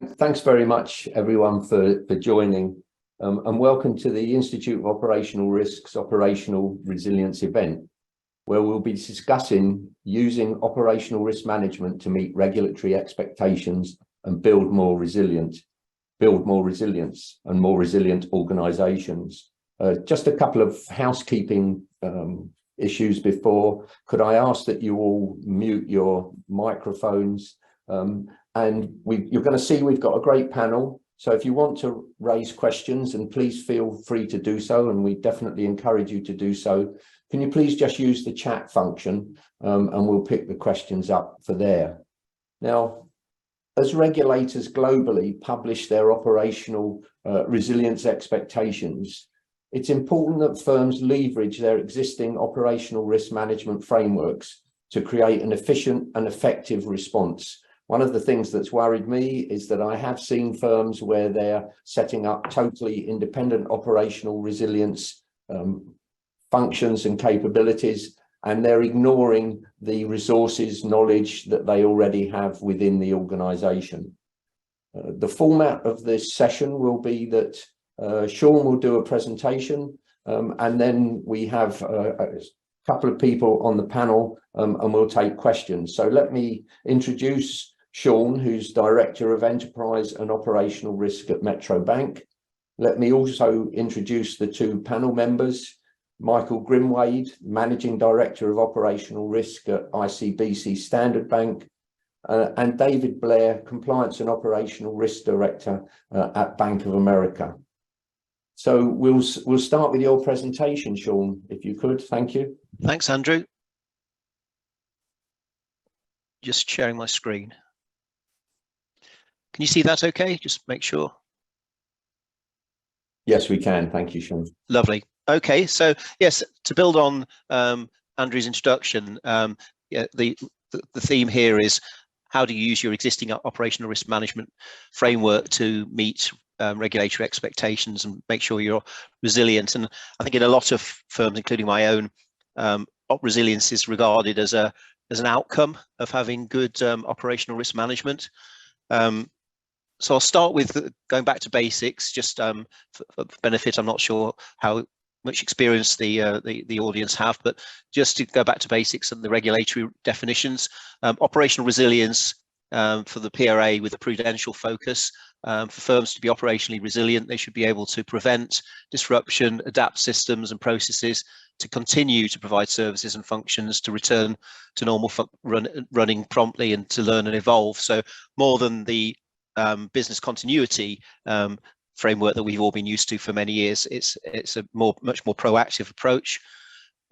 Thanks very much, everyone, for joining, and welcome to the Institute of Operational Risks Operational Resilience event, where we'll be discussing using operational risk management to meet regulatory expectations and build more resilience and more resilient organisations. Just a couple of housekeeping issues before. Could I ask that you all mute your microphones? And you're going to see we've got a great panel. So if you want to raise questions, and please feel free to do so, and we definitely encourage you to do so. Can you please just use the chat function, and we'll pick the questions up for there. Now, as regulators globally publish their operational resilience expectations, it's important that firms leverage their existing operational risk management frameworks to create an efficient and effective response. One of the things that's worried me is that I have seen firms where they're setting up totally independent operational resilience functions and capabilities, and they're ignoring the resources, knowledge that they already have within the organisation. The format of this session will be that Sean will do a presentation, and then we have a couple of people on the panel, and we'll take questions. So let me introduce Sean, who's Director of Enterprise and Operational Risk at Metro Bank. Let me also introduce the two panel members, Michael Grimwade, Managing Director of Operational Risk at ICBC Standard Bank, and David Blair, Compliance and Operational Risk Director at Bank of America. So we'll start with your presentation, Sean, if you could. Thank you. Thanks, Andrew. Just sharing my screen. Can you see that okay? Just make sure. Yes, we can. Thank you, Sean. Lovely. Okay, so yes, to build on Andrew's introduction, yeah, the theme here is how do you use your existing operational risk management framework to meet regulatory expectations and make sure you're resilient. And I think in a lot of firms, including my own, resilience is regarded as an outcome of having good operational risk management. So I'll start with going back to basics, just for benefit. I'm not sure how much experience the audience have, but just to go back to basics and the regulatory definitions. Operational resilience for the PRA with a prudential focus. For firms to be operationally resilient, they should be able to prevent disruption, adapt systems and processes to continue to provide services and functions, to return to normal running promptly, and to learn and evolve. So more than the business continuity framework that we've all been used to for many years, it's a much more proactive approach.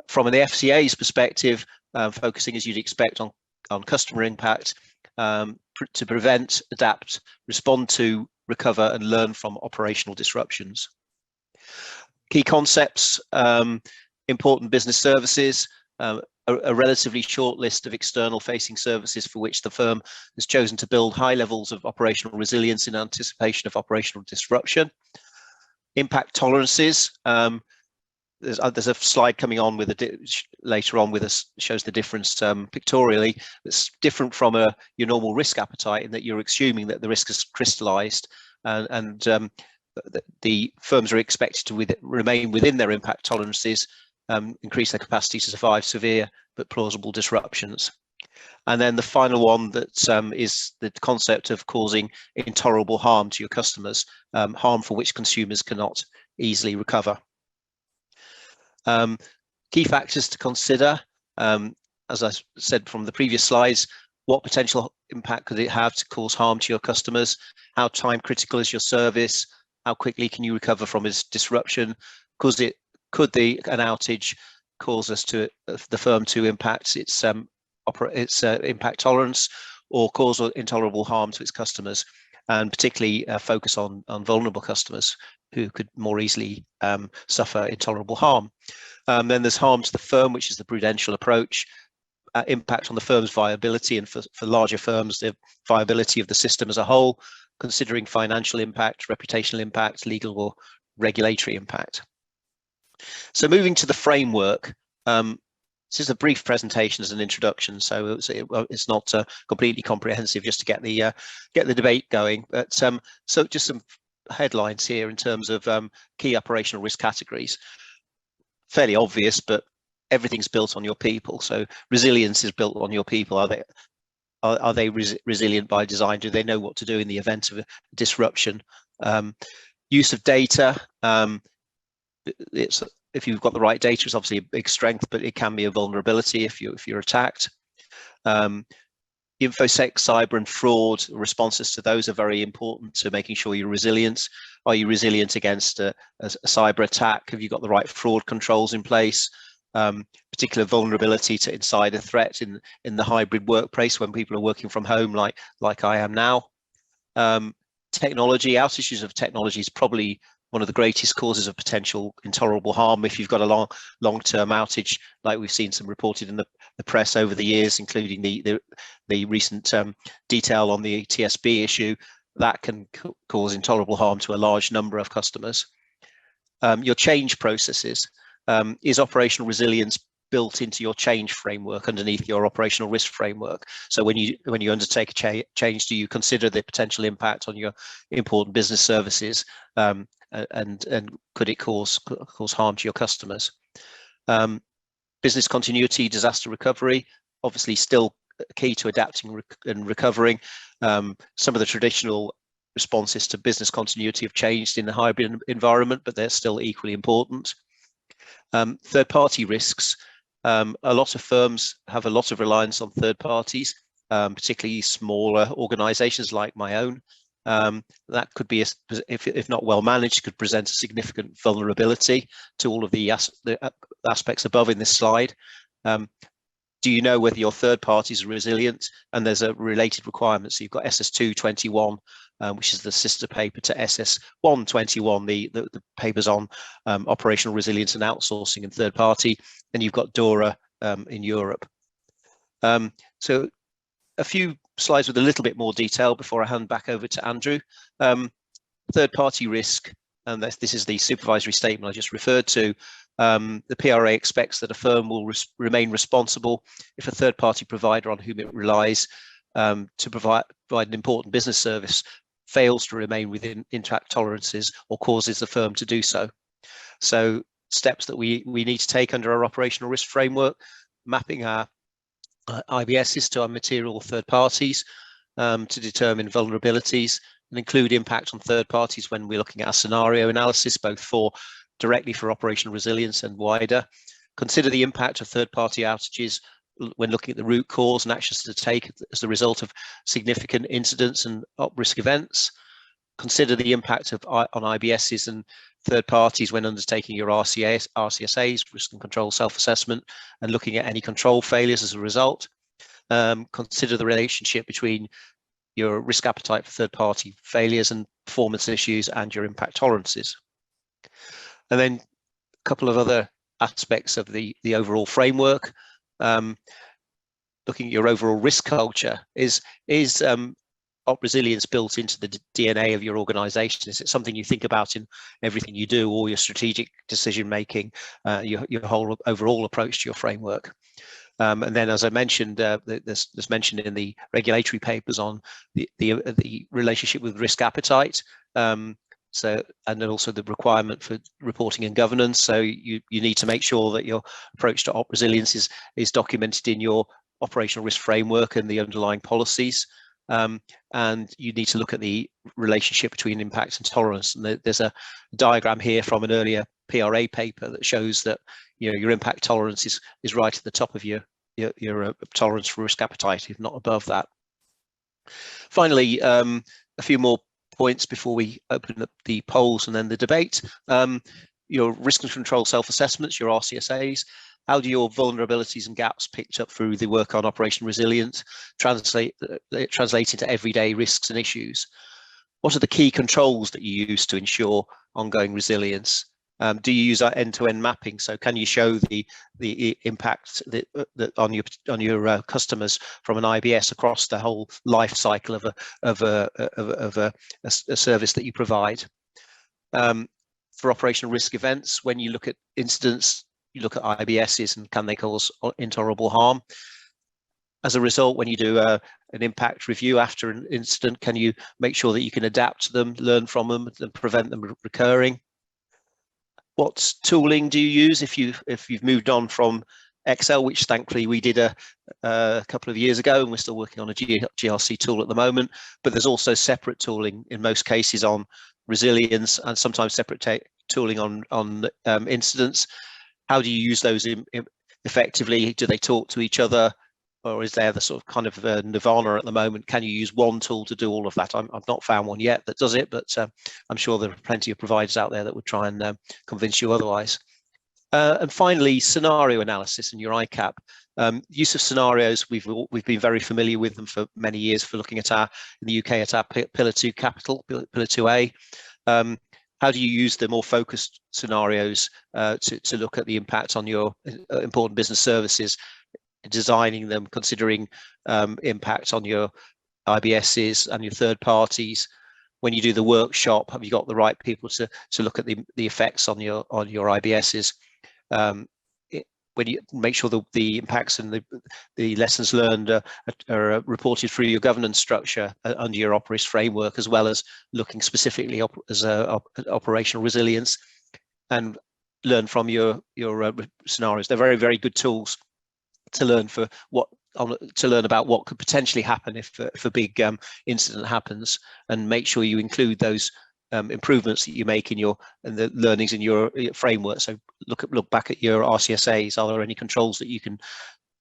From the FCA's perspective, focusing, as you'd expect, on customer impact, to prevent, adapt, respond to, recover and learn from operational disruptions. Key concepts: important business services, a relatively short list of external facing services for which the firm has chosen to build high levels of operational resilience in anticipation of operational disruption. Impact tolerances. There's a slide coming on with later on with us, shows the difference pictorially. It's different from your normal risk appetite in that you're assuming that the risk has crystallized, and the firms are expected to remain within their impact tolerances, increase their capacity to survive severe but plausible disruptions. And then the final one that is the concept of causing intolerable harm to your customers, harm for which consumers cannot easily recover. Key factors to consider, as I said from the previous slides: what potential impact could it have to cause harm to your customers? How time critical is your service? How quickly can you recover from its disruption? Could an outage cause the firm to impact its impact tolerance, or cause intolerable harm to its customers? And particularly focus on vulnerable customers who could more easily suffer intolerable harm. Then there's harm to the firm, which is the prudential approach. Impact on the firm's viability, and for larger firms, the viability of the system as a whole, considering financial impact, reputational impact, legal or regulatory impact. So moving to the framework, this is a brief presentation as an introduction, so it's not completely comprehensive, just to get the debate going. But so just some headlines here in terms of key operational risk categories. Fairly obvious, but everything's built on your people. So resilience is built on your people. Are they resilient by design? Do they know what to do in the event of a disruption? Use of data. If you've got the right data, it's obviously a big strength, but it can be a vulnerability if you're attacked. InfoSec, cyber and fraud responses to those are very important to making sure you're resilient. Are you resilient against a cyber attack? Have you got the right fraud controls in place? Particular vulnerability to insider threat in the hybrid workplace when people are working from home, like I am now. Technology, outages of technology is probably one of the greatest causes of potential intolerable harm. If you've got a long-term outage, like we've seen some reported in the press over the years, including the recent detail on the TSB issue, that can cause intolerable harm to a large number of customers. Your change processes. Is operational resilience built into your change framework underneath your operational risk framework? So when you undertake a change, do you consider the potential impact on your important business services, and could it cause harm to your customers? Business continuity, disaster recovery, obviously still key to adapting and recovering. Some of the traditional responses to business continuity have changed in the hybrid environment, but they're still equally important. Third-party risks. A lot of firms have a lot of reliance on third parties, particularly smaller organizations like my own. That could be, if not well managed, could present a significant vulnerability to all of the aspects above in this slide. Do you know whether your third parties are resilient? And there's a related requirement. So you've got SS221, which is the sister paper to SS121, the papers on operational resilience and outsourcing and third party. And you've got DORA in Europe. So a few slides with a little bit more detail before I hand back over to Andrew. Third party risk, and this is the supervisory statement I just referred to. The PRA expects that a firm will remain responsible if a third-party provider on whom it relies to provide an important business service fails to remain within impact tolerances or causes the firm to do so. So steps that we need to take under our operational risk framework: mapping our IBSs to our material third parties to determine vulnerabilities and include impact on third parties when we're looking at our scenario analysis, both directly for operational resilience and wider. Consider the impact of third-party outages when looking at the root cause and actions to take as a result of significant incidents and op-risk events. Consider the impact on IBSs and third parties when undertaking your RCSAs, risk and control self-assessment, and looking at any control failures as a result. Consider the relationship between your risk appetite for third-party failures and performance issues and your impact tolerances. And then a couple of other aspects of the overall framework. Looking at your overall risk culture, is op resilience built into the DNA of your organization? Is it something you think about in everything you do, all your strategic decision making, your whole overall approach to your framework? And then, as I mentioned, there's mentioned in the regulatory papers on the relationship with risk appetite. So, and then also the requirement for reporting and governance. So you need to make sure that your approach to op resilience is documented in your operational risk framework and the underlying policies. And you need to look at the relationship between impact and tolerance. And there's a diagram here from an earlier PRA paper that shows that your impact tolerance is right at the top of your tolerance for risk appetite, if not above that. Finally, a few more points before we open up the polls and then the debate. Your risk and control self-assessments, your RCSAs. How do your vulnerabilities and gaps picked up through the work on operational resilience translate into everyday risks and issues? What are the key controls that you use to ensure ongoing resilience? Do you use end-to-end mapping? So can you show the impact that on your customers from an IBS across the whole life cycle of a service that you provide? For operational risk events, when you look at incidents, you look at IBSs and can they cause intolerable harm. As a result, when you do an impact review after an incident, can you make sure that you can adapt to them, learn from them, and prevent them recurring? What tooling do you use if you've moved on from Excel, which thankfully we did a couple of years ago, and we're still working on a GRC tool at the moment. But there's also separate tooling in most cases on resilience, and sometimes separate tooling on incidents. How do you use those effectively? Do they talk to each other? Or is there the sort of kind of nirvana at the moment? Can you use one tool to do all of that? I've not found one yet that does it, but I'm sure there are plenty of providers out there that would try and convince you otherwise. And finally, scenario analysis and your ICAP. Use of scenarios, we've been very familiar with them for many years for looking at in the UK at our Pillar 2 capital, Pillar 2A. How do you use the more focused scenarios to look at the impact on your important business services, designing them, considering impact on your IBSs and your third parties? When you do the workshop, have you got the right people to look at the effects on your IBSs? When you make sure the impacts and the lessons learned are reported through your governance structure under your OPERIS framework, as well as looking specifically as operational resilience, and learn from your scenarios. They're very, very good tools to learn about what could potentially happen if a big incident happens, and make sure you include those improvements that you make in the learnings in your framework. So look back at your RCSAs. Are there any controls that you can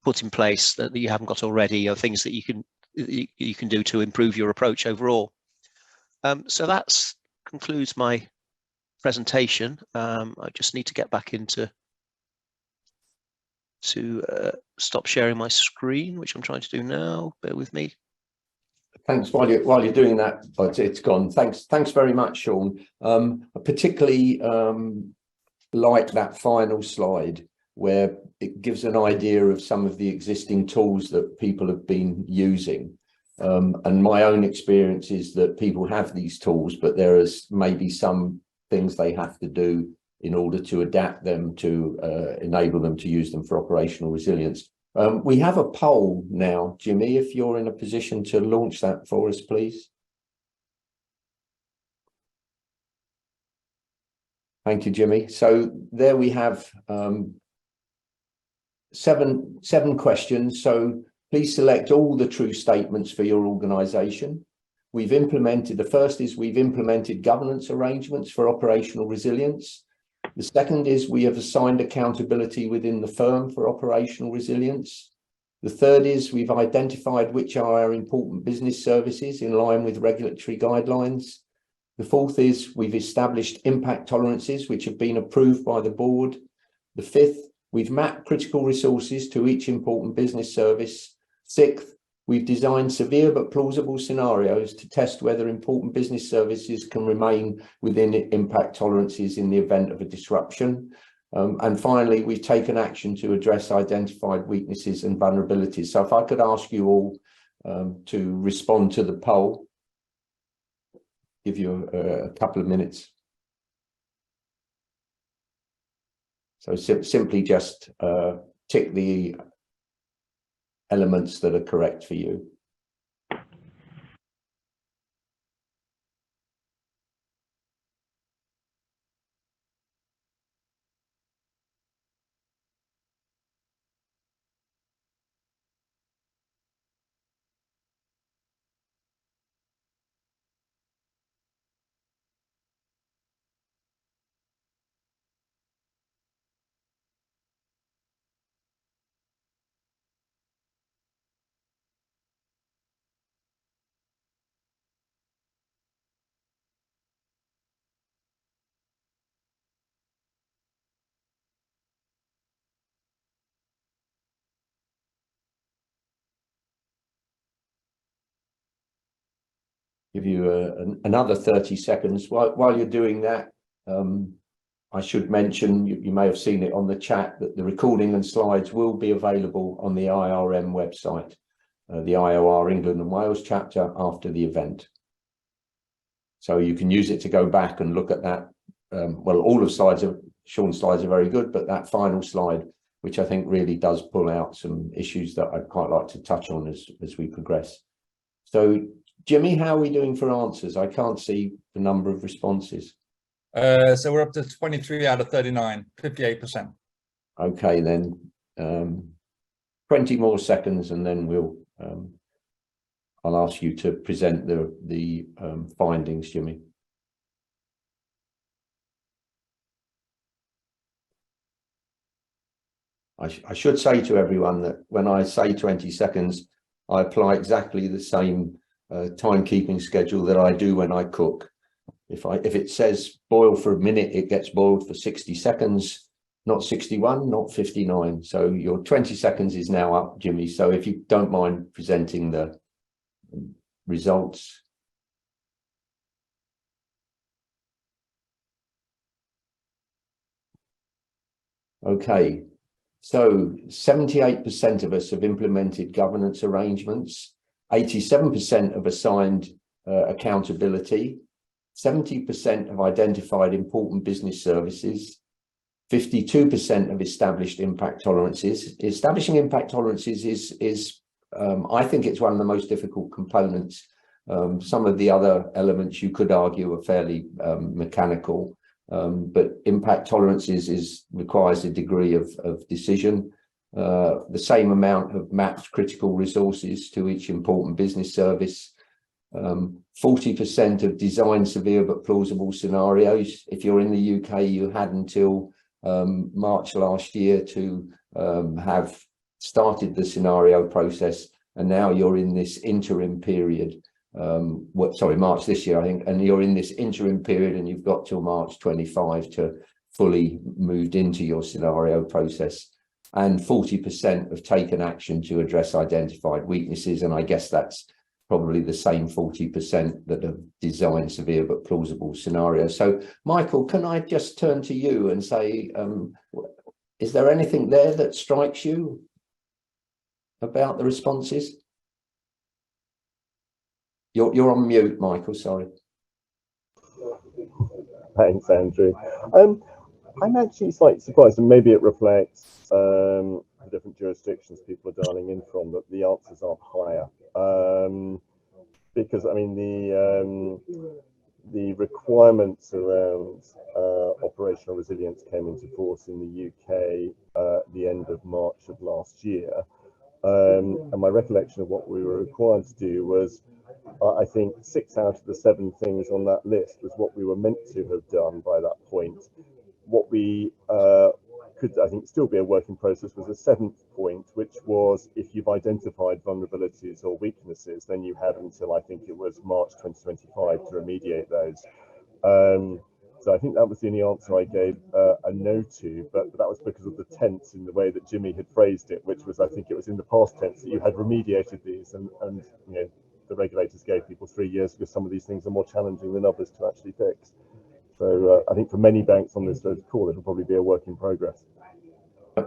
put in place that you haven't got already, or things that you can do to improve your approach overall? So that concludes my presentation. I just need to get back into stop sharing my screen, which I'm trying to do now. Bear with me. Thanks. While you're doing that, but it's gone. Thanks very much, Sean. I particularly like that final slide where it gives an idea of some of the existing tools that people have been using. And my own experience is that people have these tools, but there is maybe some things they have to do in order to adapt them to enable them to use them for operational resilience. We have a poll now, Jimmy, if you're in a position to launch that for us, please. Thank you, Jimmy. So there we have seven questions. So please select all the true statements for your organisation. The first is we've implemented governance arrangements for operational resilience. The second is we have assigned accountability within the firm for operational resilience. The third is we've identified which are our important business services in line with regulatory guidelines. The fourth is we've established impact tolerances which have been approved by the board. The fifth, we've mapped critical resources to each important business service. Sixth, we've designed severe but plausible scenarios to test whether important business services can remain within impact tolerances in the event of a disruption. And finally, we've taken action to address identified weaknesses and vulnerabilities. So if I could ask you all to respond to the poll, give you a couple of minutes. So simply just tick the elements that are correct for you. Give you another 30 seconds. While you're doing that, I should mention, you may have seen it on the chat, that the recording and slides will be available on the IRM website, the IOR England and Wales chapter, after the event. So you can use it to go back and look at that well, all of Sean's slides are very good, but that final slide, which I think really does pull out some issues that I'd quite like to touch on as we progress. So, Jimmy, how are we doing for answers? I can't see the number of responses. So we're up to 23 out of 39, 58%. Okay, then 20 more seconds, and then I'll ask you to present the findings, Jimmy. I should say to everyone that when I say 20 seconds, I apply exactly the same timekeeping schedule that I do when I cook. If it says boil for a minute, it gets boiled for 60 seconds, not 61, not 59. So your 20 seconds is now up, Jimmy. So if you don't mind presenting the results. Okay. So 78% of us have implemented governance arrangements, 87% have assigned accountability, 70% have identified important business services, 52% have established impact tolerances. Establishing impact tolerances is I think it's one of the most difficult components. Some of the other elements you could argue are fairly mechanical. But impact tolerances requires a degree of decision. The same amount have mapped critical resources to each important business service. 40% have designed severe but plausible scenarios. If you're in the UK, you had until March last year to have started the scenario process, and now you're in this interim period. March this year, I think, and you're in this interim period and you've got till March 25 to fully moved into your scenario process. And 40% have taken action to address identified weaknesses. And I guess that's probably the same 40% that have designed severe but plausible scenarios. So, Michael, can I just turn to you and say, is there anything there that strikes you about the responses? You're on mute, Michael, sorry. Thanks, Andrew. I'm actually slightly surprised, and maybe it reflects the different jurisdictions people are dialing in from, that the answers aren't higher. Because, I mean, the requirements around operational resilience came into force in the UK at the end of March of last year. And my recollection of what we were required to do was, I think 6 out of the 7 things on that list was what we were meant to have done by that point. What we could, I think, still be a working process was a 7th point, which was if you've identified vulnerabilities or weaknesses, then you had until I think it was March 2025 to remediate those. So I think that was the only answer I gave a no to, but that was because of the tense in the way that Jimmy had phrased it, which was, I think it was in the past tense that you had remediated these, and you know, the regulators gave people 3 years because some of these things are more challenging than others to actually fix. So I think for many banks on this call, it'll probably be a work in progress.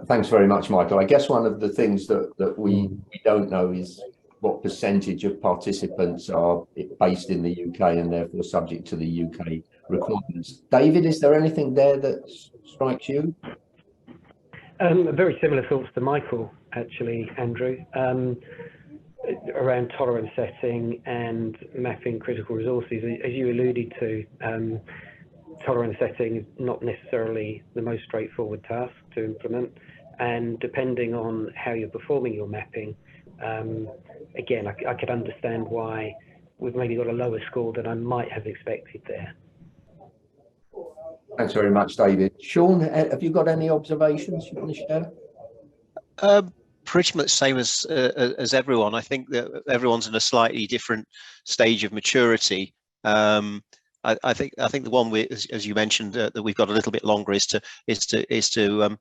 Thanks very much, Michael. I guess one of the things that we don't know is what percentage of participants are based in the UK and therefore subject to the UK requirements. David, is there anything there that strikes you? Very similar thoughts to Michael, actually, Andrew, around tolerance setting and mapping critical resources. As you alluded to, tolerance setting is not necessarily the most straightforward task to implement, and depending on how you're performing your mapping, again, I could understand why we've maybe got a lower score than I might have expected there. Thanks very much, David. Sean, have you got any observations you want to share? Pretty much same as everyone. I think that everyone's in a slightly different stage of maturity. I think the one as you mentioned, that we've got a little bit longer is to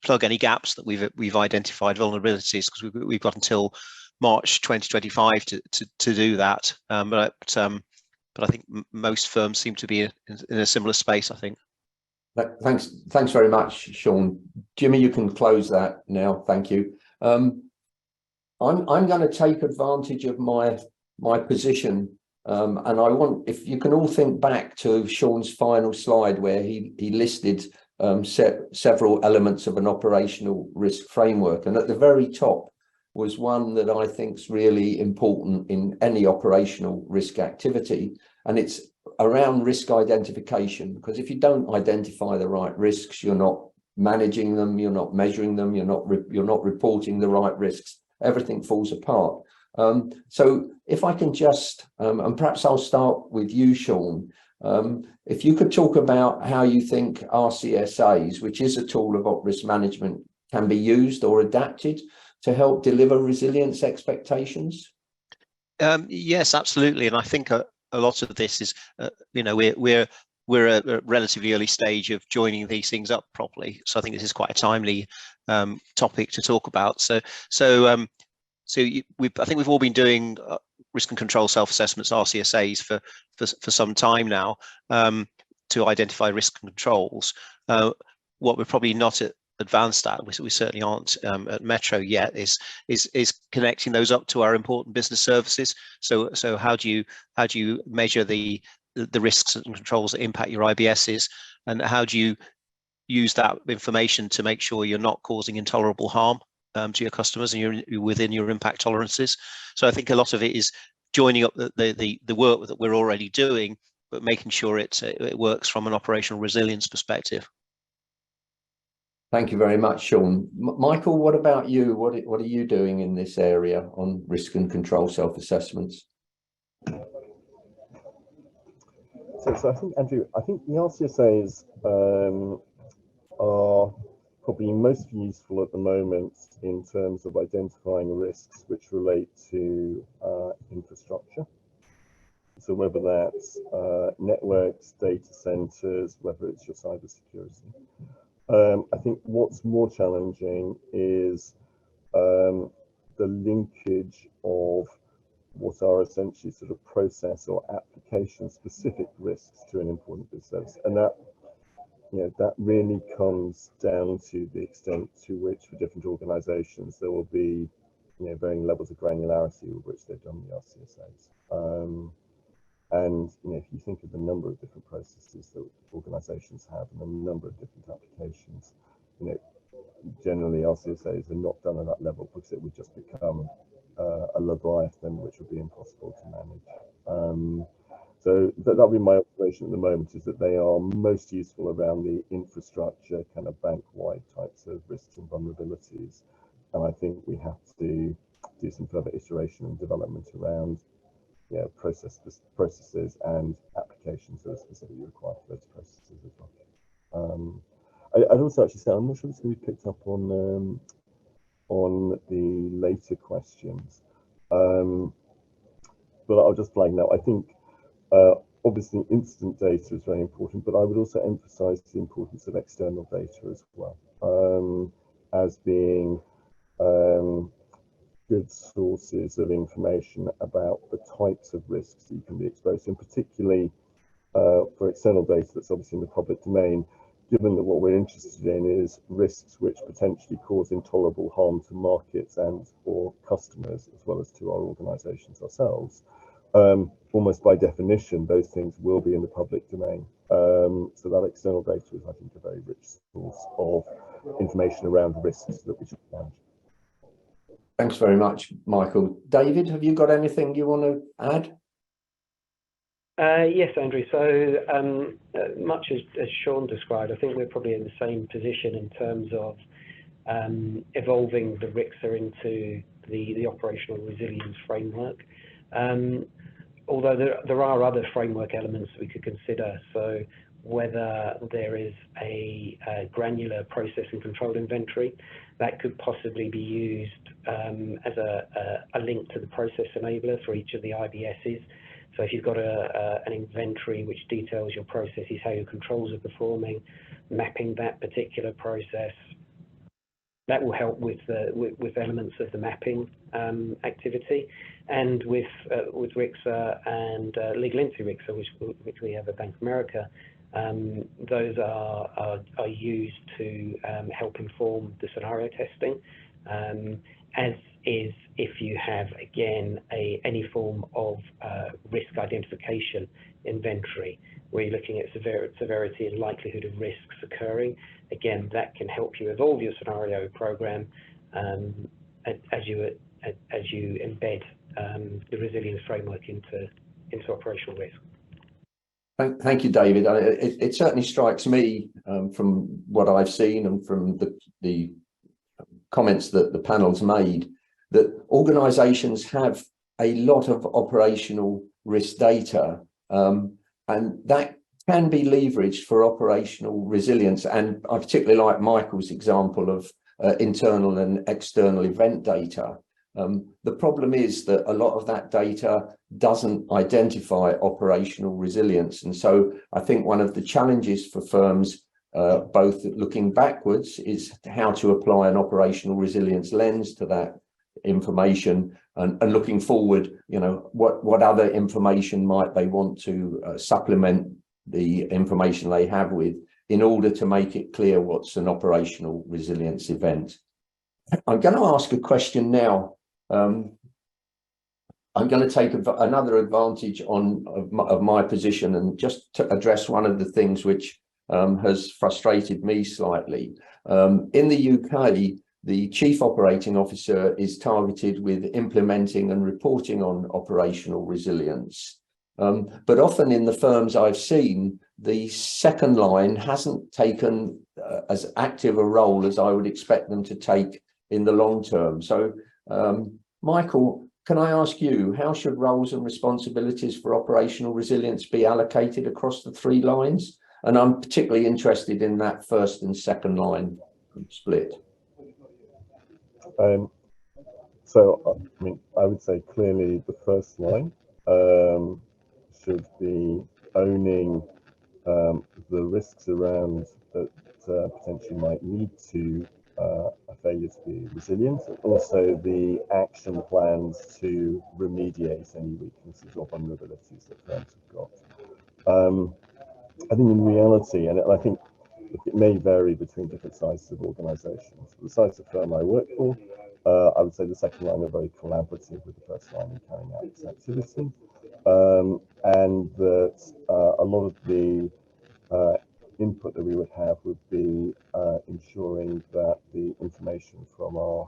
plug any gaps that we've identified, vulnerabilities, because we've got until March 2025 to do that. But I think most firms seem to be in a similar space, I think. Thanks very much, Sean. Jimmy, you can close that now. Thank you. I'm going to take advantage of my position And I want, if you can all think back to Sean's final slide where he listed several elements of an operational risk framework. And at the very top was one that I think is really important in any operational risk activity. And it's around risk identification, because if you don't identify the right risks, you're not managing them, you're not measuring them, you're not reporting the right risks, everything falls apart. So if I can just, and perhaps I'll start with you, Sean, if you could talk about how you think RCSAs, which is a tool of op risk management, can be used or adapted to help deliver resilience expectations. Yes, absolutely. And I think a lot of this is, you know, we're at a relatively early stage of joining these things up properly. So I think this is quite a timely topic to talk about. I think we've all been doing risk and control self-assessments, RCSAs, for some time now, to identify risk controls. What we're probably not advanced at, we certainly aren't at Metro yet, is connecting those up to our important business services. So how do you measure the risks and controls that impact your IBSs, and how do you use that information to make sure you're not causing intolerable harm to your customers and you're within your impact tolerances. So I think a lot of it is joining up the work that we're already doing, but making sure it works from an operational resilience perspective. Thank you very much, Sean. Michael, what about you? What are you doing in this area on risk and control self-assessments? So I think, Andrew, the RCSAs are probably most useful at the moment in terms of identifying risks which relate to infrastructure. So whether that's networks, data centers, whether it's your cybersecurity. I think what's more challenging is the linkage of what are essentially sort of process or application specific risks to an important business service. And that, you know, that really comes down to the extent to which for different organizations there will be, you know, varying levels of granularity with which they've done the RCSAs. And you know, if you think of the number of different processes that organizations have and the number of different applications, you know, generally RCSAs are not done at that level because it would just become a leviathan which would be impossible to manage. So that'll be my observation at the moment, is that they are most useful around the infrastructure kind of bank-wide types of risks and vulnerabilities. And I think we have to do some further iteration and development around, yeah, processes and applications that are specifically required for those processes as well. I'd also actually say, I'm not sure it's going to be picked up on the later questions, but I'll just flag now. I think obviously incident data is very important, but I would also emphasize the importance of external data as well, as being good sources of information about the types of risks that you can be exposed to, and particularly for external data that's obviously in the public domain, given that what we're interested in is risks which potentially cause intolerable harm to markets and or customers, as well as to our organizations ourselves. Almost by definition, those things will be in the public domain. So that external data is, I think, a very rich source of information around risks that we should manage. Thanks very much, Michael. David, have you got anything you want to add? Yes, Andrew. So much as Sean described, I think we're probably in the same position in terms of evolving the RICSA into the operational resilience framework. Although there are other framework elements we could consider. So whether there is a granular process and control inventory that could possibly be used as a link to the process enabler for each of the IBSs. So if you've got an inventory which details your processes, how your controls are performing, mapping that particular process, that will help with elements of the mapping activity. And with RICSA and legal entity RICSA, which we have at Bank of America, those are used to help inform the scenario testing. as is if you have, again, any form of risk identification inventory, where you're looking at severity and likelihood of risks occurring. Again, that can help you evolve your scenario program as you embed the resilience framework into operational risk. Thank you, David. It certainly strikes me from what I've seen and from the comments that the panel's made, that organisations have a lot of operational risk data, and that can be leveraged for operational resilience. And I particularly like Michael's example of internal and external event data. The problem is that a lot of that data doesn't identify operational resilience. And so I think one of the challenges for firms, both looking backwards, is how to apply an operational resilience lens to that information, and looking forward, what other information might they want to supplement the information they have with, in order to make it clear what's an operational resilience event. I'm going to ask a question now. I'm going to take another advantage of my position and just to address one of the things which has frustrated me slightly. In the UK, the Chief Operating Officer is targeted with implementing and reporting on operational resilience. But often in the firms I've seen, the second line hasn't taken as active a role as I would expect them to take in the long term. So, Michael, can I ask you, how should roles and responsibilities for operational resilience be allocated across the three lines? And I'm particularly interested in that first and second line split. So, I mean, I would say clearly the first line should be owning the risks around that potentially might lead to a failure to be resilient, and also the action plans to remediate any weaknesses or vulnerabilities that firms have got. I think in reality, and I think it may vary between different sizes of organisations. The size of firm I work for, I would say the second line are very collaborative with the first line in carrying out this activity, and that a lot of the input that we would have would be ensuring that the information from our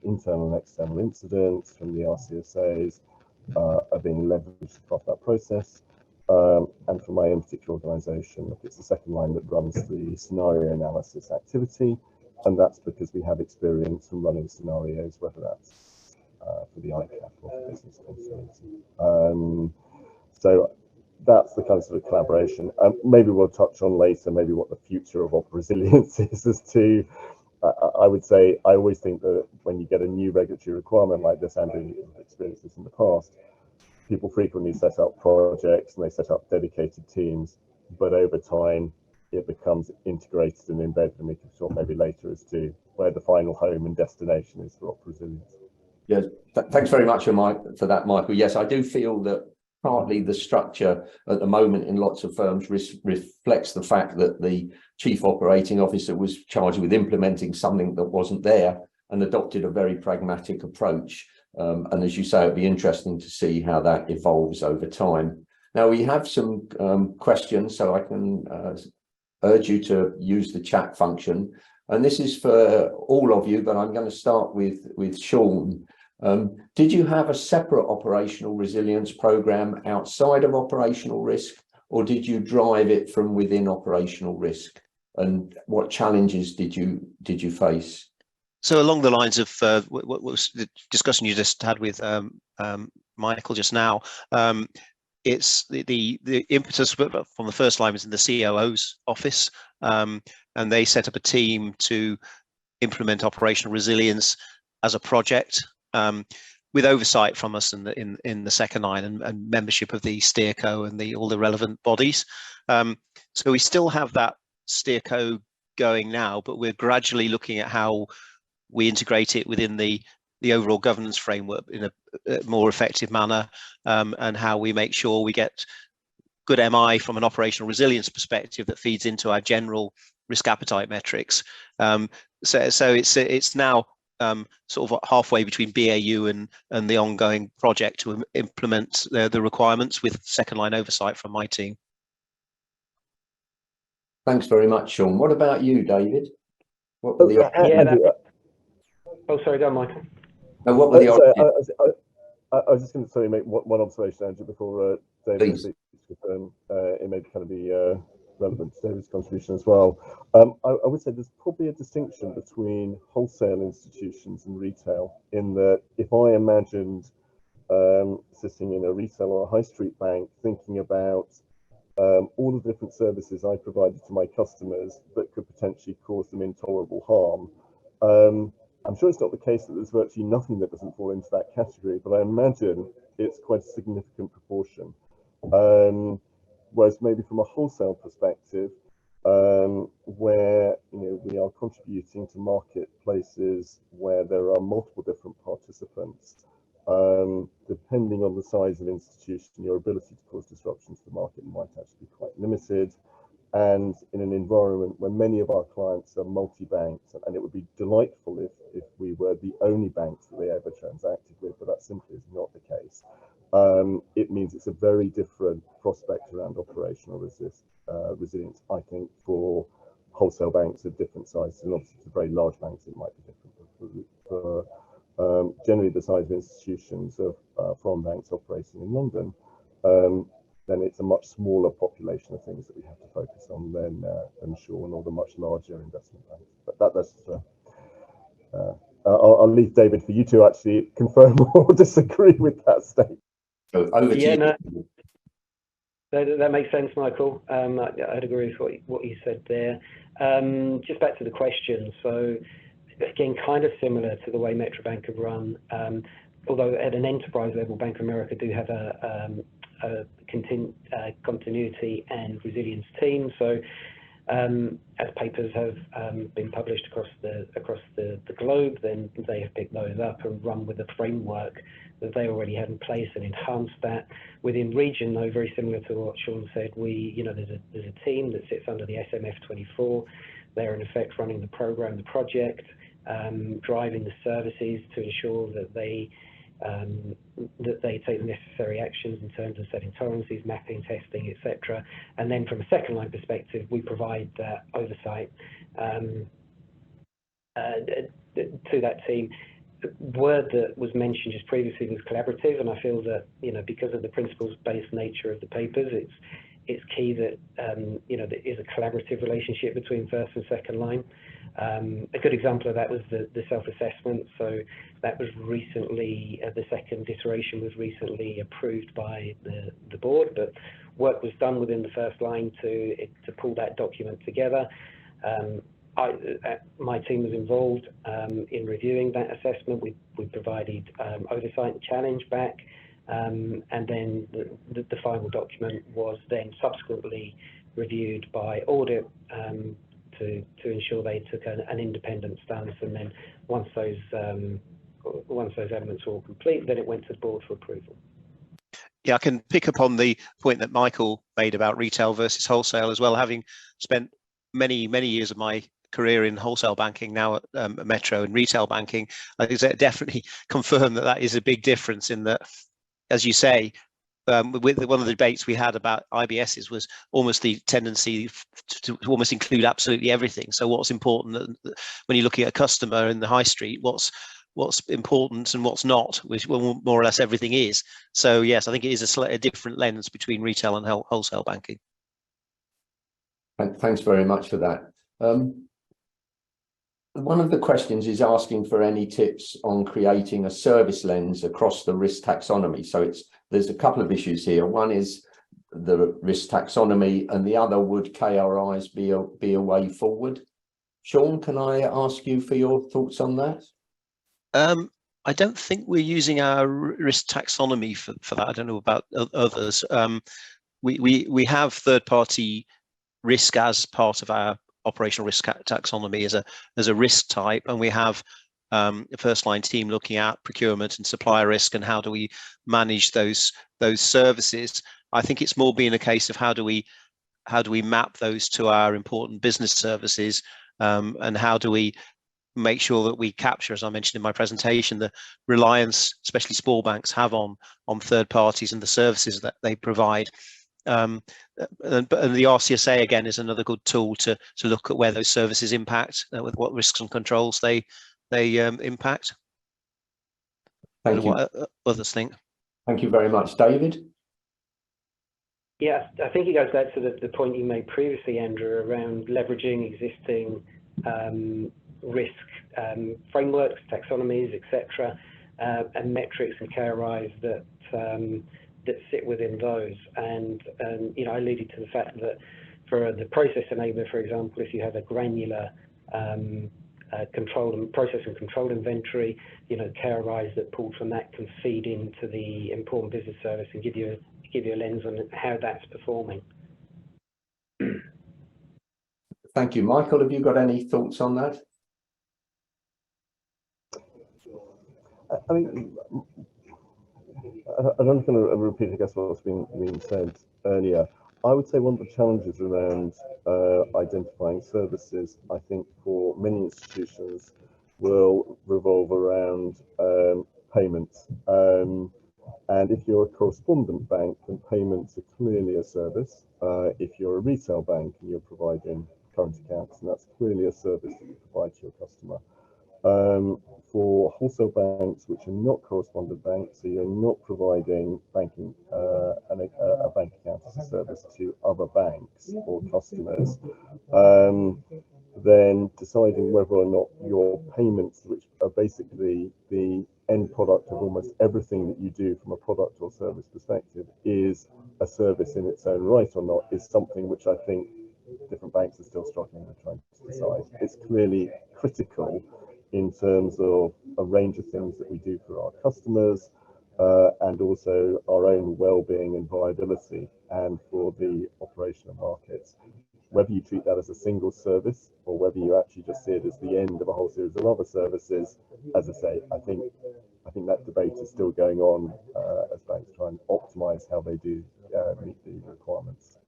internal and external incidents, from the RCSAs, are being leveraged across that process. And for my own particular organisation, it's the second line that runs the scenario analysis activity, and that's because we have experience from running scenarios, whether that's for the ICAP or for business continuity. So that's the kind of sort of collaboration. Maybe we'll touch on later, maybe what the future of resilience is as to, I would say, I always think that when you get a new regulatory requirement like this, Andrew, you've experienced this in the past, people frequently set up projects and they set up dedicated teams, but over time it becomes integrated and embedded, and we can talk maybe later as to where the final home and destination is for resilience. Yes, thanks very much for that, Michael. Yes, I do feel that partly the structure at the moment in lots of firms reflects the fact that the Chief Operating Officer was charged with implementing something that wasn't there and adopted a very pragmatic approach. And as you say, it'd be interesting to see how that evolves over time. Now, we have some questions, so I can urge you to use the chat function. And this is for all of you, but I'm going to start with Sean. Did you have a separate operational resilience program outside of operational risk, or did you drive it from within operational risk? And what challenges did you face? So along the lines of what was the discussion you just had with Michael just now, it's the impetus from the first line was in the COO's office, and they set up a team to implement operational resilience as a project, with oversight from us in the second line and membership of the steerco and all the relevant bodies. So we still have that steerco going now, but we're gradually looking at how we integrate it within the overall governance framework in a more effective manner, and how we make sure we get good MI from an operational resilience perspective that feeds into our general risk appetite metrics. So it's now sort of halfway between BAU and the ongoing project to implement the requirements with second line oversight from my team. Thanks very much, Sean. What about you, David? What were the oh, sorry, go on, Michael. what were the I was just going to say, make one observation, Andrew, before David speaks. It may kind of be relevant to David's contribution as well. I would say there's probably a distinction between wholesale institutions and retail, in that if I imagined sitting in a retail or a high street bank thinking about all of the different services I provided to my customers that could potentially cause them intolerable harm, I'm sure it's not the case that there's virtually nothing that doesn't fall into that category, but I imagine it's quite a significant proportion. Whereas maybe from a wholesale perspective, where we are contributing to marketplaces where there are multiple different participants, depending on the size of institution, your ability to cause disruption to the market might actually be quite limited. And in an environment where many of our clients are multi-banks, and it would be delightful if we were the only banks that they ever transacted with, but that simply is not the case. It means it's a very different prospect around operational resilience, I think, for wholesale banks of different sizes, and obviously for very large banks it might be different. For generally the size of institutions of foreign banks operating in London, then it's a much smaller population of things that we have to focus on than Sean or the much larger investment banks. But that's I'll leave David for you to actually confirm or disagree with that statement. So over to you. No, that makes sense, Michael. I'd agree with what you said there. Just back to the question. So again, kind of similar to the way Metro Bank have run, although at an enterprise level, Bank of America do have a continuity and resilience team. So as papers have been published across the globe, then they have picked those up and run with a framework that they already had in place and enhanced that. Within region, though, very similar to what Sean said, there's a team that sits under the SMF24. They're in effect running the program, the project, driving the services to ensure that they take the necessary actions in terms of setting tolerances, mapping, testing, etc. And then from a second line perspective, we provide that oversight to that team. The word that was mentioned just previously was collaborative, and I feel that because of the principles-based nature of the papers, it's key that there is a collaborative relationship between first and second line. A good example of that was the self-assessment. So that was recently, the second iteration was recently approved by the board, but work was done within the first line to pull that document together. My team was involved in reviewing that assessment. We provided oversight and challenge back, and then the final document was then subsequently reviewed by audit to ensure they took an independent stance. And then once those elements were all complete, then it went to the board for approval. Yeah, I can pick up on the point that Michael made about retail versus wholesale as well. Having spent many years of my career in wholesale banking, now at Metro and retail banking, I think that definitely confirm that is a big difference in that, as you say, with one of the debates we had about IBSs was almost the tendency to almost include absolutely everything. So what's important when you're looking at a customer in the high street, what's important and what's not, which more or less everything is. So yes, I think it is a different lens between retail and wholesale banking. Thanks very much for that. One of the questions is asking for any tips on creating a service lens across the risk taxonomy. So there's a couple of issues here. One is the risk taxonomy, and the other, would KRIs be a way forward? Sean, can I ask you for your thoughts on that? I don't think we're using our risk taxonomy for that. I don't know about others. We have third-party risk as part of our operational risk taxonomy as a risk type, and we have a first line team looking at procurement and supplier risk and how do we manage those services. I think it's more being a case of how do we map those to our important business services, and how do we make sure that we capture, as I mentioned in my presentation, the reliance, especially small banks, have on third parties and the services that they provide. And the RCSA again is another good tool to look at where those services impact, with what risks and controls they impact. Thank you. What others think. Thank you very much, David. Yeah, I think it goes back to the point you made previously, Andrew, around leveraging existing risk frameworks, taxonomies, etc., and metrics and KRIs that sit within those. And you know, I alluded to the fact that for the process enabler, for example, if you have a granular process and control inventory, you know, KRIs that pull from that can feed into the important business service and give you a lens on how that's performing. Thank you. Michael, have you got any thoughts on that? I mean, I'm not going to repeat, I guess, what's been said earlier. I would say one of the challenges around identifying services, I think, for many institutions will revolve around payments. And if you're a correspondent bank, then payments are clearly a service. If you're a retail bank and you're providing current accounts, and that's clearly a service that you provide to your customer. For wholesale banks, which are not correspondent banks, so you're not providing banking a bank account as a service to other banks or customers, then deciding whether or not your payments, which are basically the end product of almost everything that you do from a product or service perspective, is a service in its own right or not, is something which I think different banks are still struggling with trying to decide. It's clearly critical in terms of a range of things that we do for our customers, and also our own well-being and viability, and for the operational markets. Whether you treat that as a single service or whether you actually just see it as the end of a whole series of other services, as I say, I think that debate is still going on as banks try and optimize how they do meet the requirements.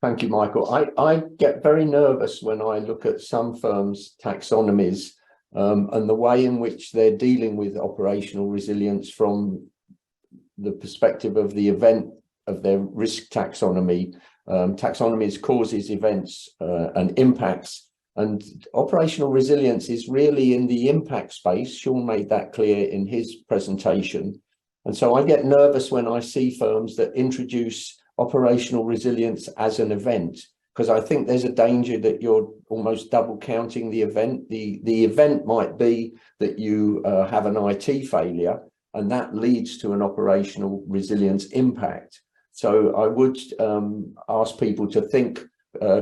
Thank you, Michael. I get very nervous when I look at some firms' taxonomies and the way in which they're dealing with operational resilience from the perspective of the event of their risk taxonomy. Taxonomies causes, events and impacts, and operational resilience is really in the impact space. Sean made that clear in his presentation. And so I get nervous when I see firms that introduce operational resilience as an event, because I think there's a danger that you're almost double counting the event. The event might be that you have an IT failure, and that leads to an operational resilience impact. So I would ask people to think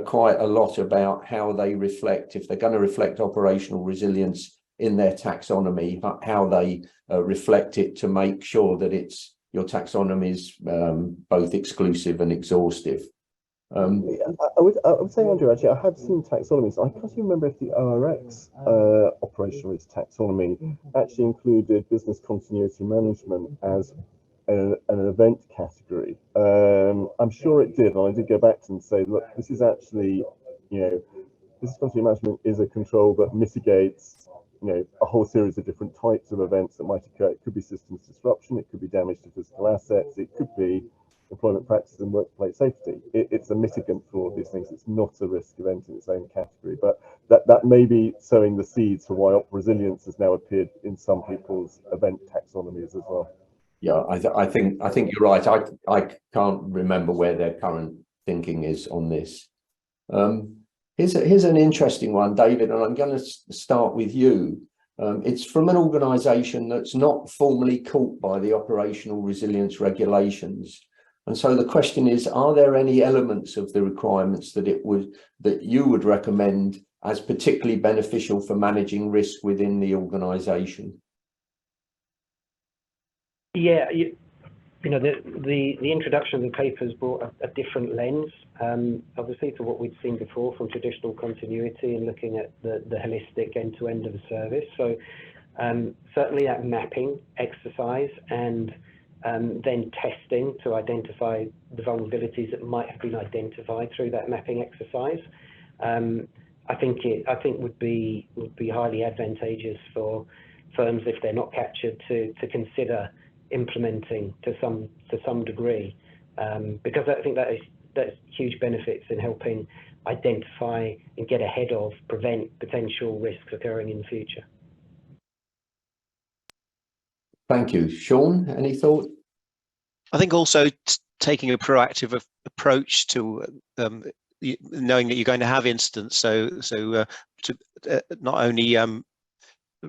quite a lot about how they reflect, if they're going to reflect operational resilience in their taxonomy, how they reflect it to make sure that your taxonomy is both exclusive and exhaustive. I would say, Andrew, actually, I have seen taxonomies. I can't even remember if the ORX operational risk taxonomy actually included business continuity management as an event category. I'm sure it did, and I did go back to them and say, look, this is actually, business continuity management is a control that mitigates, a whole series of different types of events that might occur. It could be systems disruption, it could be damage to physical assets, it could be employment practices and workplace safety. It's a mitigant for all these things. It's not a risk event in its own category, but that may be sowing the seeds for why op resilience has now appeared in some people's event taxonomies as well. Yeah, I think you're right. I can't remember where their current thinking is on this. Here's an interesting one, David, and I'm going to start with you. It's from an organisation that's not formally caught by the operational resilience regulations. And so the question is, are there any elements of the requirements that you would recommend as particularly beneficial for managing risk within the organisation? Yeah, the introduction of the papers brought a different lens, obviously, to what we'd seen before from traditional continuity and looking at the holistic end-to-end of the service. So certainly that mapping exercise and then testing to identify the vulnerabilities that might have been identified through that mapping exercise I think would be highly advantageous for firms if they're not captured to consider implementing to some degree, because I think that's huge benefits in helping identify and get ahead of, prevent potential risks occurring in the future. Thank you. Sean, any thought? I think also taking a proactive approach to knowing that you're going to have incidents, so to not only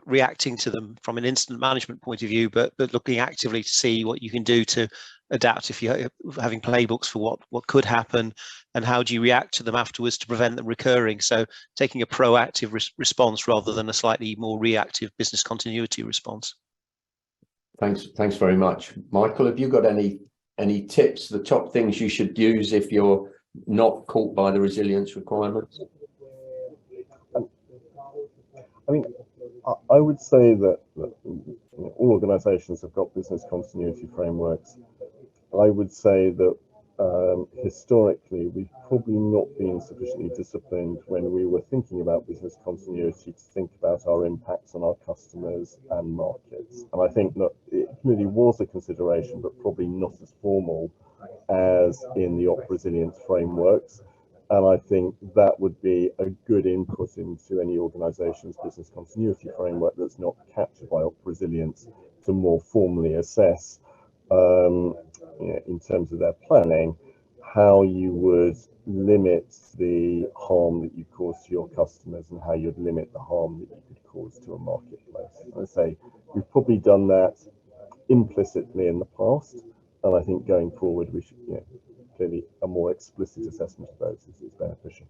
reacting to them from an incident management point of view, but looking actively to see what you can do to adapt if you're having playbooks for what could happen, and how do you react to them afterwards to prevent them recurring. So taking a proactive response rather than a slightly more reactive business continuity response. Thanks very much. Michael, have you got any tips, the top things you should use if you're not caught by the resilience requirements? I mean, I would say that all organisations have got business continuity frameworks. I would say that historically we've probably not been sufficiently disciplined when we were thinking about business continuity to think about our impacts on our customers and markets. And I think that it clearly was a consideration, but probably not as formal as in the op resilience frameworks. And I think that would be a good input into any organisation's business continuity framework that's not captured by op resilience to more formally assess, in terms of their planning, how you would limit the harm that you cause to your customers and how you'd limit the harm that you could cause to a marketplace. I say we've probably done that implicitly in the past, and I think going forward we should, clearly a more explicit assessment of those is beneficial.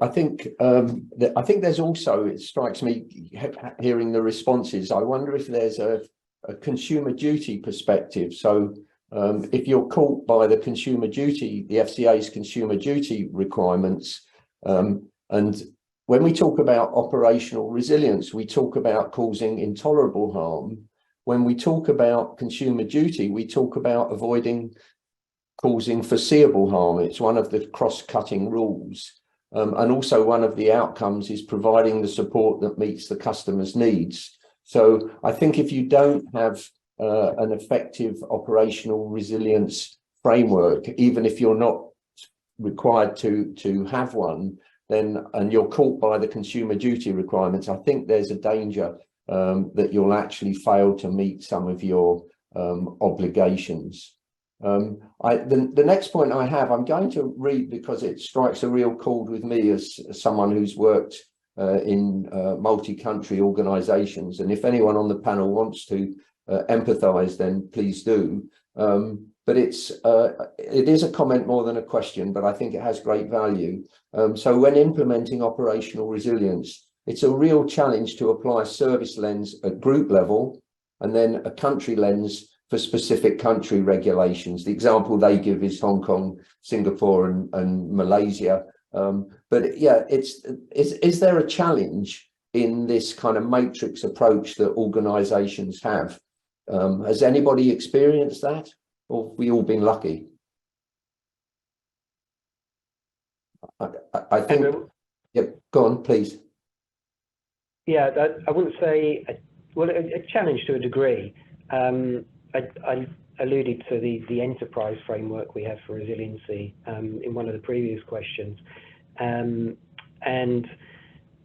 I think there's also, it strikes me hearing the responses, I wonder if there's a consumer duty perspective. So if you're caught by the consumer duty, the FCA's consumer duty requirements, and when we talk about operational resilience, we talk about causing intolerable harm. When we talk about consumer duty, we talk about avoiding causing foreseeable harm. It's one of the cross-cutting rules. And also one of the outcomes is providing the support that meets the customer's needs. So I think if you don't have an effective operational resilience framework, even if you're not required to have one, then, and you're caught by the consumer duty requirements, I think there's a danger that you'll actually fail to meet some of your obligations. The next point I have, I'm going to read because it strikes a real chord with me as someone who's worked in multi-country organisations, and if anyone on the panel wants to empathise, then please do. But it is a comment more than a question, but I think it has great value. So when implementing operational resilience, it's a real challenge to apply a service lens at group level and then a country lens for specific country regulations. The example they give is Hong Kong, Singapore and Malaysia. But yeah, is there a challenge in this kind of matrix approach that organisations have? Has anybody experienced that, or have we all been lucky? I think, Andrew? Yeah, go on, please. Yeah, I wouldn't say, well, a challenge to a degree. I alluded to the enterprise framework we have for resiliency in one of the previous questions, and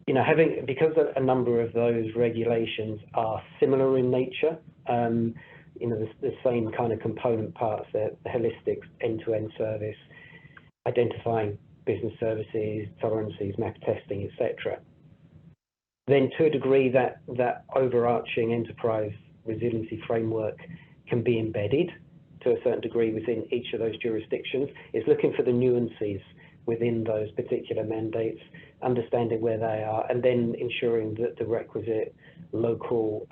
because a number of those regulations are similar in nature, the same kind of component parts, the holistic end-to-end service, identifying business services, tolerances, map testing, etc. Then to a degree that overarching enterprise resiliency framework can be embedded to a certain degree within each of those jurisdictions. It's looking for the nuances within those particular mandates, understanding where they are, and then ensuring that the requisite local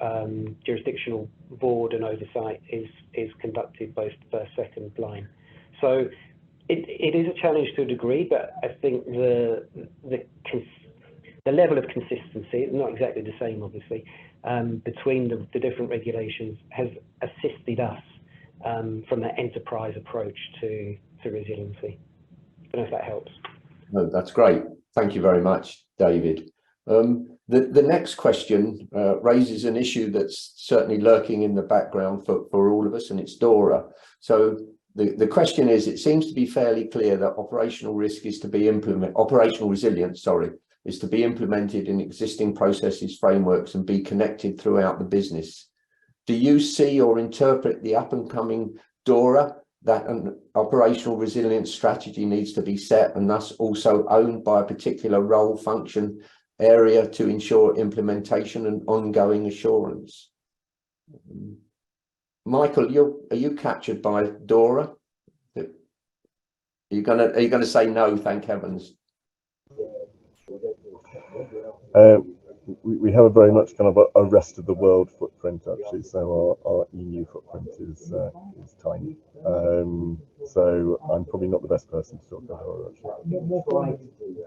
jurisdictional board and oversight is conducted both first, second line. So it is a challenge to a degree, but I think the level of consistency is not exactly the same, obviously, between the different regulations has assisted us from that enterprise approach to resiliency. I don't know if that helps. No, that's great. Thank you very much, David. The next question raises an issue that's certainly lurking in the background for all of us, and it's DORA. So the question is, it seems to be fairly clear that operational resilience, is to be implemented in existing processes, frameworks, and be connected throughout the business. Do you see or interpret the up and coming DORA that an operational resilience strategy needs to be set and thus also owned by a particular role, function, area to ensure implementation and ongoing assurance? Michael, are you captured by DORA? Are you gonna say no? Thank heavens. We have a very much kind of a rest of the world footprint, actually. So our EU footprint is tiny. So I'm probably not the best person to talk about DORA, actually.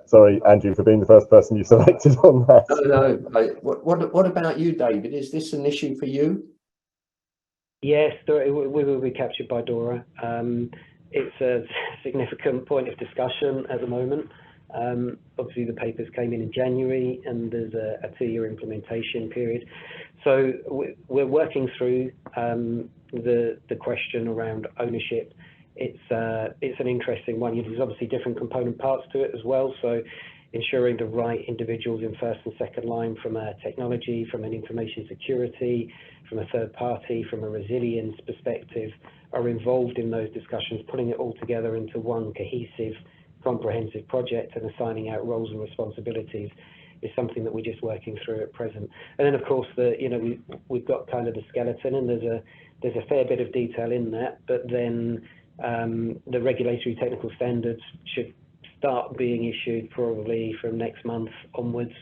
Sorry, Andrew, for being the first person you selected on that. No. What about you, David? Is this an issue for you? Yes, we will be captured by DORA. It's a significant point of discussion at the moment. Obviously, the papers came in January, and there's a 2-year implementation period. So we're working through the question around ownership. It's an interesting one. There's obviously different component parts to it as well. So ensuring the right individuals in first and second line from a technology, from an information security, from a third party, from a resilience perspective, are involved in those discussions, putting it all together into one cohesive, comprehensive project and assigning out roles and responsibilities is something that we're just working through at present. And then, of course, we've got kind of the skeleton, and there's a fair bit of detail in that. But then the regulatory technical standards should start being issued probably from next month onwards,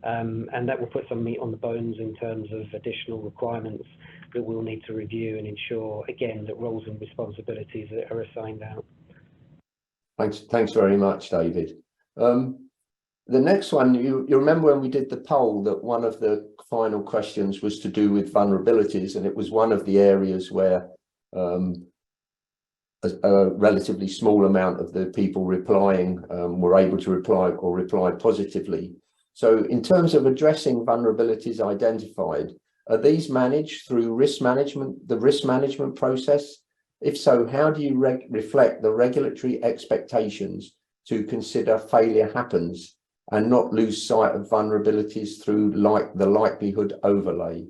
and that will put some meat on the bones in terms of additional requirements that we'll need to review and ensure, again, that roles and responsibilities are assigned out. Thanks very much, David. The next one, you remember when we did the poll that one of the final questions was to do with vulnerabilities, and it was one of the areas where a relatively small amount of the people replying were able to reply positively. So in terms of addressing vulnerabilities identified, are these managed through risk management, the risk management process? If so, how do you reflect the regulatory expectations to consider failure happens and not lose sight of vulnerabilities through the likelihood overlay?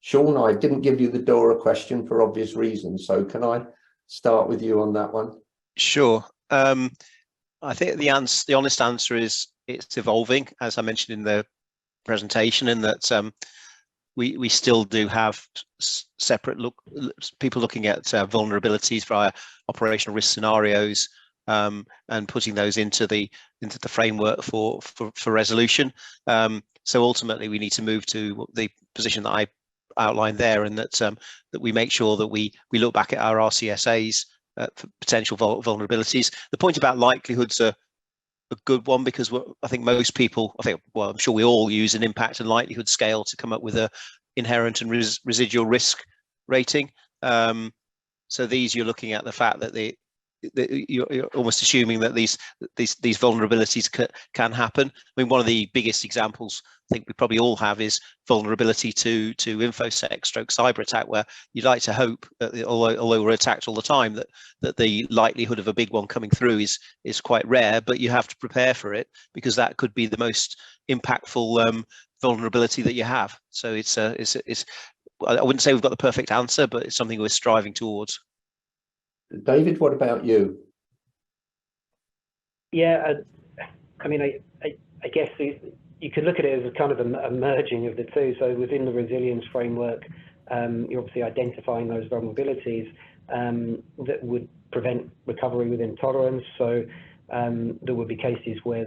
Sean, I didn't give you the DORA question for obvious reasons, so can I start with you on that one? Sure. I think the honest answer is it's evolving, as I mentioned in the presentation, in that we still do have separate people looking at vulnerabilities via operational risk scenarios, and putting those into the framework for resolution. So ultimately, we need to move to the position that I outlined there, and that we make sure that we look back at our RCSAs for potential vulnerabilities. The point about likelihoods are a good one, because I think most people, I'm sure we all use an impact and likelihood scale to come up with a inherent and residual risk rating. So these, you're looking at the fact that you're almost assuming that these vulnerabilities can happen. I mean, one of the biggest examples I think we probably all have is vulnerability to infosec/cyber attack, where you'd like to hope that, although we're attacked all the time, that the likelihood of a big one coming through is quite rare, but you have to prepare for it, because that could be the most impactful vulnerability that you have. So it's I wouldn't say we've got the perfect answer, but it's something we're striving towards. David, what about you? Yeah, I mean, I guess you could look at it as a kind of a merging of the two. So within the resilience framework, you're obviously identifying those vulnerabilities that would prevent recovery within tolerance. So there would be cases where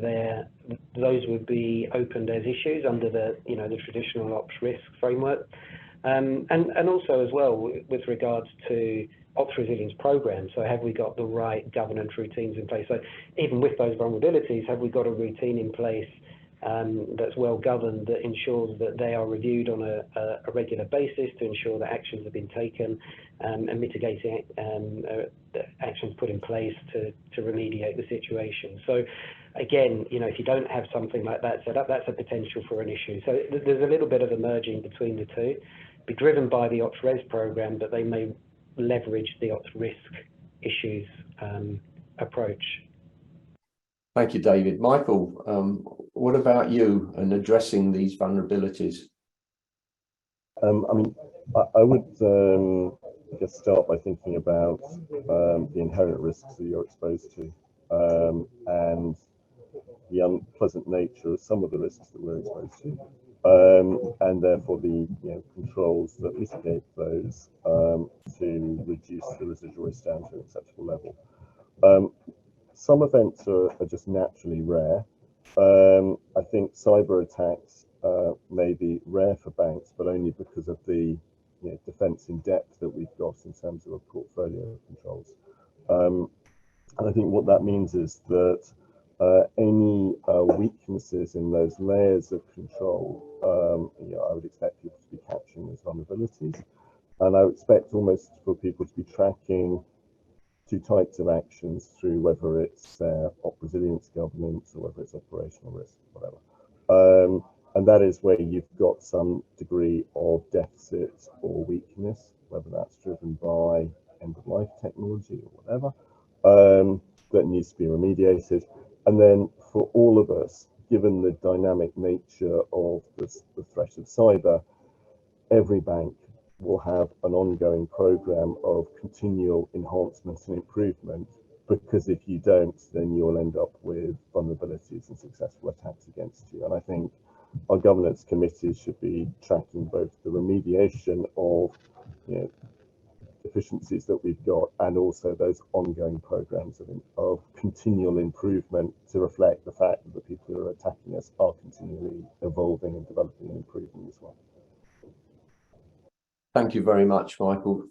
those would be opened as issues under the traditional ops risk framework, and also as well with regards to ops resilience programs. So have we got the right governance routines in place? So even with those vulnerabilities, have we got a routine in place that's well governed, that ensures that they are reviewed on a regular basis to ensure that actions have been taken, and mitigating actions put in place to remediate the situation. So again, if you don't have something like that set up, that's a potential for an issue. So there's a little bit of a merging between the two, be driven by the Ops Res program, but they may leverage the Ops Risk issues approach. Thank you, David. Michael, what about you and addressing these vulnerabilities? I mean, I would I guess start by thinking about the inherent risks that you're exposed to, and the unpleasant nature of some of the risks that we're exposed to, and therefore the controls that mitigate those to reduce the residual risk down to an acceptable level. Some events are just naturally rare. I think cyber attacks may be rare for banks, but only because of the defense in depth that we've got in terms of a portfolio of controls. And I think what that means is that any weaknesses in those layers of control, I would expect people to be capturing as vulnerabilities, and I would expect almost for people to be tracking two types of actions through, whether it's op resilience governance or whether it's operational risk, whatever. And that is where you've got some degree of deficit or weakness, whether that's driven by end-of-life technology or whatever, that needs to be remediated. And then for all of us, given the dynamic nature of the threat of cyber, every bank will have an ongoing program of continual enhancement and improvement, because if you don't, then you'll end up with vulnerabilities and successful attacks against you. And I think our governance committees should be tracking both the remediation of deficiencies that we've got, and also those ongoing programs of continual improvement to reflect the fact that the people who are attacking us are continually evolving and developing and improving as well. Thank you very much, Michael.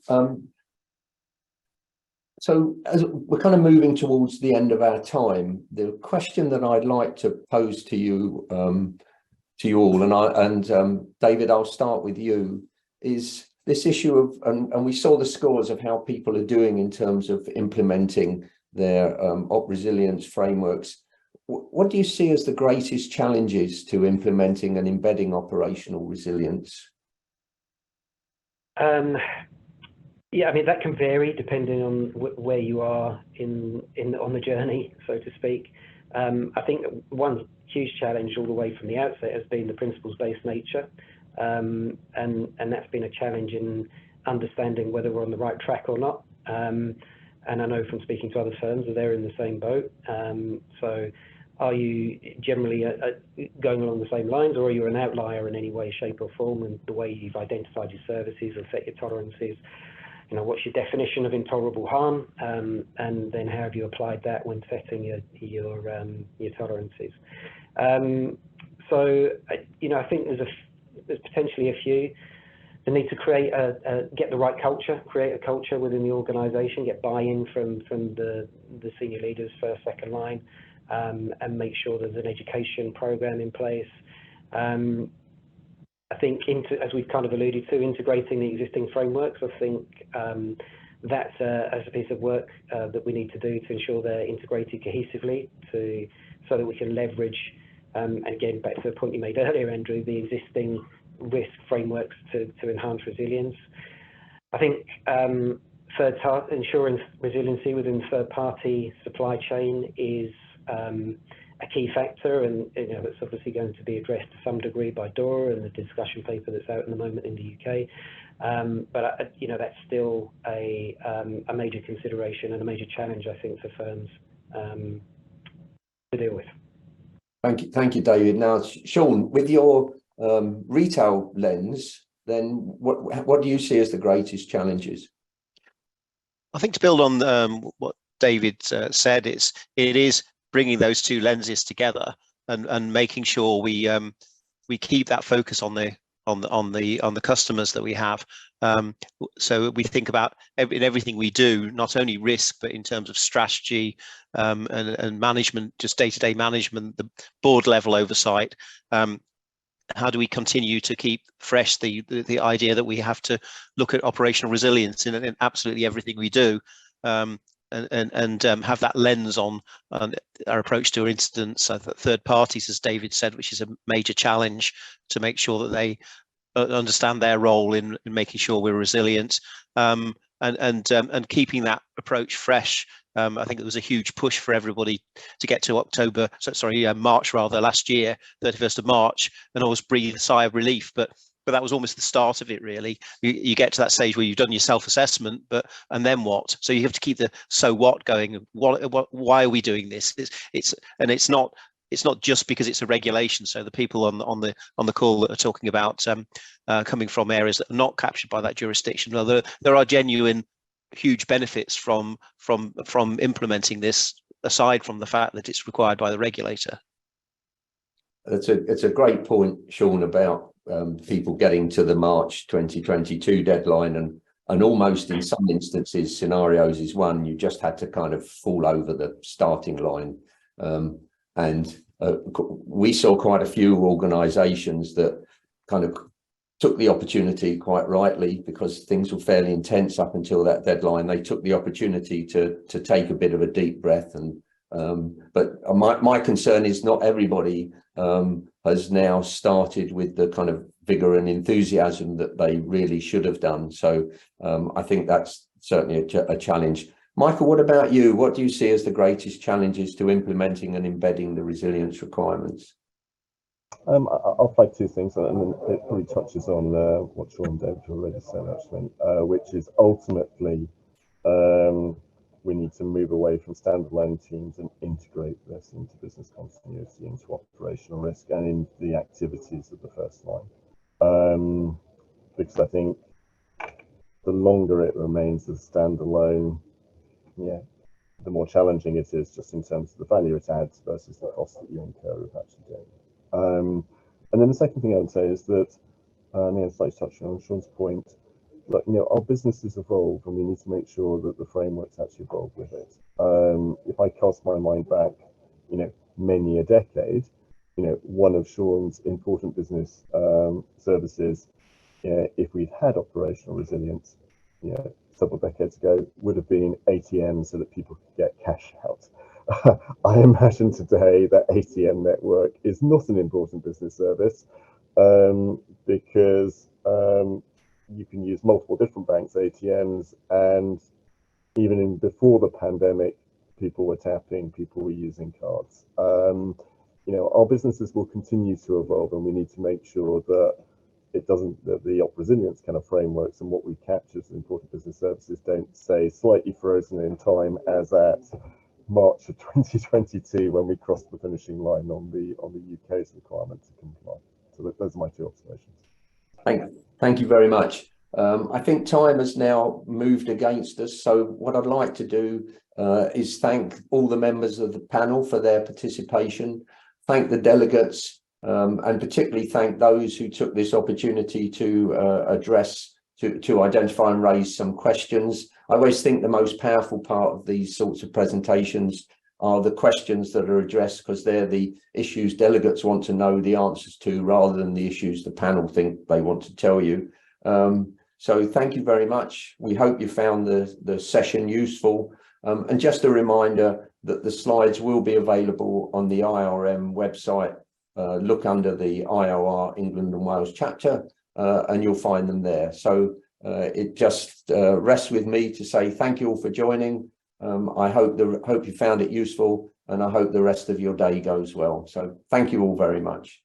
So as we're kind of moving towards the end of our time, the question that I'd like to pose to you all, and David, I'll start with you, is this issue of, and we saw the scores of how people are doing in terms of implementing their op resilience frameworks. What do you see as the greatest challenges to implementing and embedding operational resilience? Yeah, I mean, that can vary depending on where you are on the journey, so to speak. I think one huge challenge all the way from the outset has been the principles-based nature, and that's been a challenge in understanding whether we're on the right track or not. And I know from speaking to other firms that they're in the same boat. So are you generally going along the same lines, or are you an outlier in any way, shape or form, and the way you've identified your services or set your tolerances? What's your definition of intolerable harm, and then how have you applied that when setting your tolerances? So I think there's potentially a few. The need to get the right culture, create a culture within the organisation, get buy-in from the senior leaders, first, second line, and make sure there's an education program in place. I think, as we've kind of alluded to, integrating the existing frameworks, I think that's a piece of work that we need to do to ensure they're integrated cohesively, so that we can leverage, and again, back to the point you made earlier, Andrew, the existing risk frameworks to enhance resilience. I think ensuring resiliency within third-party supply chain is a key factor, and that's obviously going to be addressed to some degree by DORA and the discussion paper that's out in the moment in the UK. But that's still a major consideration and a major challenge, I think, for firms to deal with. Thank you, David. Now, Sean, with your retail lens, then what do you see as the greatest challenges? I think to build on what David said, it is bringing those two lenses together and making sure we keep that focus on the on the customers that we have. So we think about in everything we do, not only risk, but in terms of strategy and management, just day-to-day management, the board level oversight. How do we continue to keep fresh the idea that we have to look at operational resilience in absolutely everything we do, and have that lens on our approach to incidents, third parties, as David said, which is a major challenge to make sure that they understand their role in making sure we're resilient, and keeping that approach fresh. I think it was a huge push for everybody to get to March rather, last year, 31st of March, and always breathe a sigh of relief. But that was almost the start of it, really. You get to that stage where you've done your self-assessment, and then what? So you have to keep the so what going. Why are we doing this? It's not just because it's a regulation. So the people on the call that are talking about coming from areas that are not captured by that jurisdiction, well, there are genuine huge benefits from implementing this, aside from the fact that it's required by the regulator. It's a great point, Sean, about people getting to the March 2022 deadline, and almost in some instances, scenarios is one you just had to kind of fall over the starting line. We saw quite a few organisations that kind of took the opportunity, quite rightly, because things were fairly intense up until that deadline. They took the opportunity to take a bit of a deep breath. But my concern is not everybody has now started with the kind of vigour and enthusiasm that they really should have done. So I think that's certainly a challenge. Michael, what about you? What do you see as the greatest challenges to implementing and embedding the resilience requirements? I'll flag two things, and then it probably touches on what Sean and David already said, actually, which is ultimately we need to move away from standalone teams and integrate this into business continuity, into operational risk, and in the activities of the first line. Because I think the longer it remains as standalone, the more challenging it is, just in terms of the value it adds versus the cost that you incur of actually doing it. And then the second thing I would say is that, slightly touching on Sean's point, like, our businesses evolve, and we need to make sure that the frameworks actually evolve with it. If I cast my mind back, many a decade, one of Sean's important business services, if we'd had operational resilience, several decades ago, would have been ATMs so that people could get cash out. I imagine today that ATM network is not an important business service, because you can use multiple different banks' ATMs, and even before the pandemic, people were tapping, people were using cards. Our businesses will continue to evolve, and we need to make sure that that the op resilience kind of frameworks and what we capture as important business services don't stay slightly frozen in time as at March of 2022, when we crossed the finishing line on the UK's requirement to comply. So those are my two observations. Thank you very much. I think time has now moved against us. So what I'd like to do is thank all the members of the panel for their participation, thank the delegates, and particularly thank those who took this opportunity to to identify and raise some questions. I always think the most powerful part of these sorts of presentations are the questions that are addressed, because they're the issues delegates want to know the answers to, rather than the issues the panel think they want to tell you. So thank you very much. We hope you found the session useful. And just a reminder that the slides will be available on the IORM website. Look under the IOR England and Wales chapter, and you'll find them there. So it just rests with me to say thank you all for joining. I hope you found it useful, and I hope the rest of your day goes well. So thank you all very much.